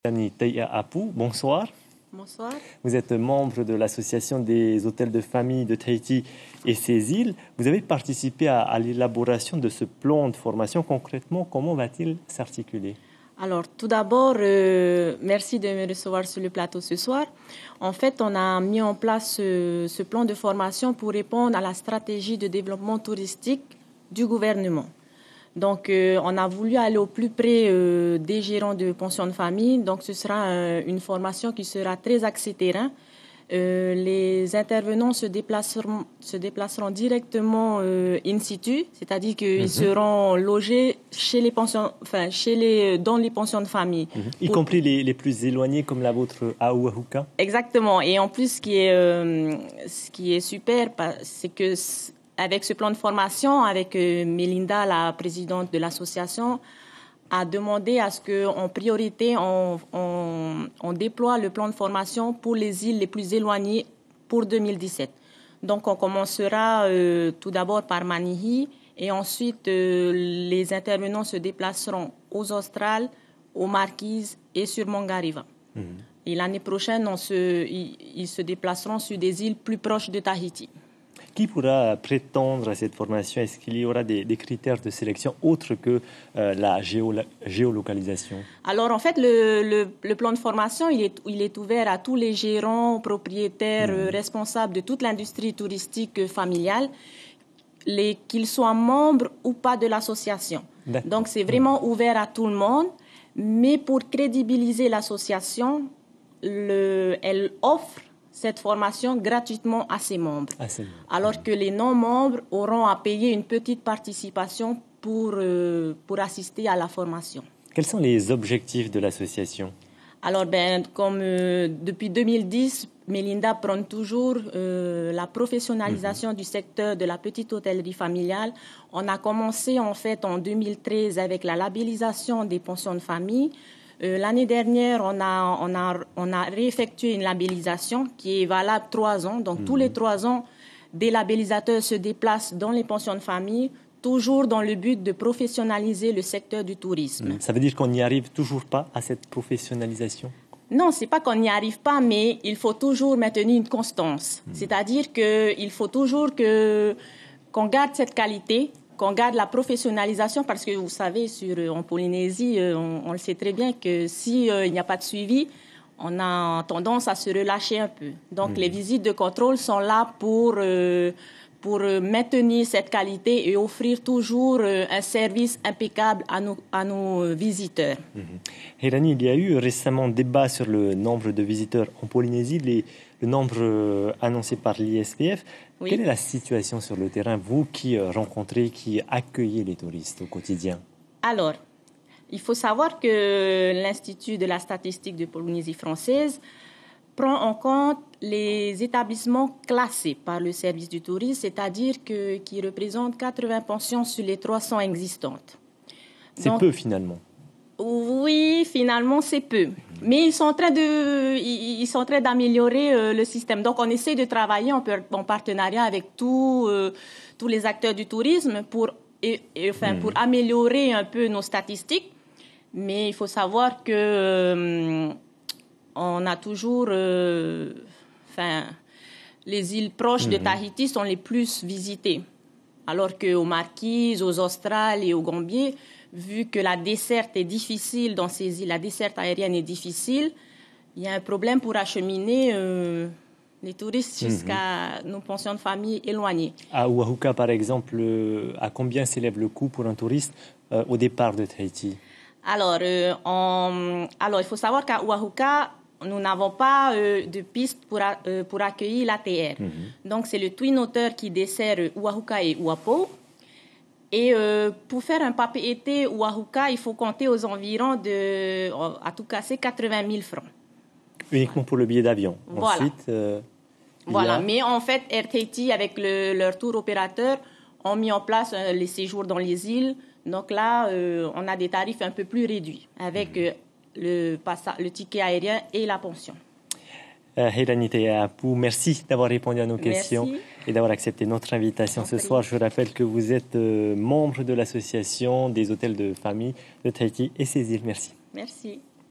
Heirani Teia Apou, bonsoir. Bonsoir. Vous êtes membre de l'association des hôtels de famille de Tahiti et ses îles. Vous avez participé à l'élaboration de ce plan de formation. Concrètement, comment va-t-il s'articuler? Alors, tout d'abord, merci de me recevoir sur le plateau ce soir. En fait, on a mis en place ce plan de formation pour répondre à la stratégie de développement touristique du gouvernement. Donc, on a voulu aller au plus près des gérants de pensions de famille. Donc, ce sera une formation qui sera très axée terrain. Les intervenants se déplaceront directement in situ, c'est-à-dire qu'ils seront logés chez les pensions, dans les pensions de famille. Y compris les plus éloignés comme la vôtre à Oahuka? Exactement. Et en plus, ce qui est super, c'est que avec ce plan de formation, avec Melinda, la présidente de l'association, a demandé à ce qu'en priorité, on déploie le plan de formation pour les îles les plus éloignées pour 2017. Donc, on commencera tout d'abord par Manihi et ensuite, les intervenants se déplaceront aux Australes, aux Marquises et sur Mangariva. Et l'année prochaine, ils se déplaceront sur des îles plus proches de Tahiti. Qui pourra prétendre à cette formation? Est-ce qu'il y aura des critères de sélection autres que la géolocalisation? Alors, en fait, le plan de formation, il est ouvert à tous les gérants, propriétaires, responsables de toute l'industrie touristique familiale, qu'ils soient membres ou pas de l'association. Donc, c'est vraiment ouvert à tout le monde. Mais pour crédibiliser l'association, elle offre cette formation gratuitement à ses membres. Alors que les non-membres auront à payer une petite participation pour assister à la formation. Quels sont les objectifs de l'association? Alors, comme depuis 2010, Melinda prône toujours la professionnalisation du secteur de la petite hôtellerie familiale. On a commencé en fait en 2013 avec la labellisation des pensions de famille. L'année dernière, on a réeffectué une labellisation qui est valable 3 ans. Donc, tous les 3 ans, des labellisateurs se déplacent dans les pensions de famille, toujours dans le but de professionnaliser le secteur du tourisme. Ça veut dire qu'on n'y arrive toujours pas à cette professionnalisation? Non, c'est pas qu'on n'y arrive pas, mais il faut toujours maintenir une constance. C'est-à-dire qu'il faut toujours qu'on garde cette qualité, qu'on garde la professionnalisation, parce que vous savez, en Polynésie, on le sait très bien que s'il n'y a pas de suivi, on a tendance à se relâcher un peu. Donc, les visites de contrôle sont là pour maintenir cette qualité et offrir toujours un service impeccable à nos visiteurs. Heirani, il y a eu récemment débat sur le nombre de visiteurs en Polynésie, le nombre annoncé par l'ISPF. Oui. Quelle est la situation sur le terrain, vous qui rencontrez, qui accueillez les touristes au quotidien? Alors, il faut savoir que l'Institut de la statistique de Polynésie française prend en compte les établissements classés par le service du tourisme, c'est-à-dire qui représentent 80 pensions sur les 300 existantes. C'est peu finalement. Oui, finalement, c'est peu. Mais ils sont en train d'améliorer le système. Donc, on essaie de travailler en partenariat avec tous les acteurs du tourisme pour améliorer un peu nos statistiques. Mais il faut savoir que on a toujours... les îles proches de Tahiti sont les plus visitées. Alors qu'aux Marquises, aux Australes et aux Gambier, vu que la desserte est difficile dans ces îles, la desserte aérienne est difficile, il y a un problème pour acheminer les touristes jusqu'à nos pensions de famille éloignées. À Oahuka, par exemple, à combien s'élève le coût pour un touriste au départ de Tahiti? Alors, il faut savoir qu'à Oahuka, nous n'avons pas de piste pour accueillir l'ATR. Donc, c'est le Twin Otter qui dessert Oahuka et Uapo. Et pour faire un papier-été Oahuka, il faut compter aux environs à tout casser, 80 000 francs. Uniquement pour le billet d'avion. Voilà. Ensuite, mais en fait, Air Tahiti, avec leur tour opérateur, ont mis en place les séjours dans les îles. Donc là, on a des tarifs un peu plus réduits avec le ticket aérien et la pension. Heirani Teia Apou, merci d'avoir répondu à nos questions et d'avoir accepté notre invitation ce soir. Je rappelle que vous êtes membre de l'association des hôtels de famille de Tahiti et ses îles. Merci. Merci.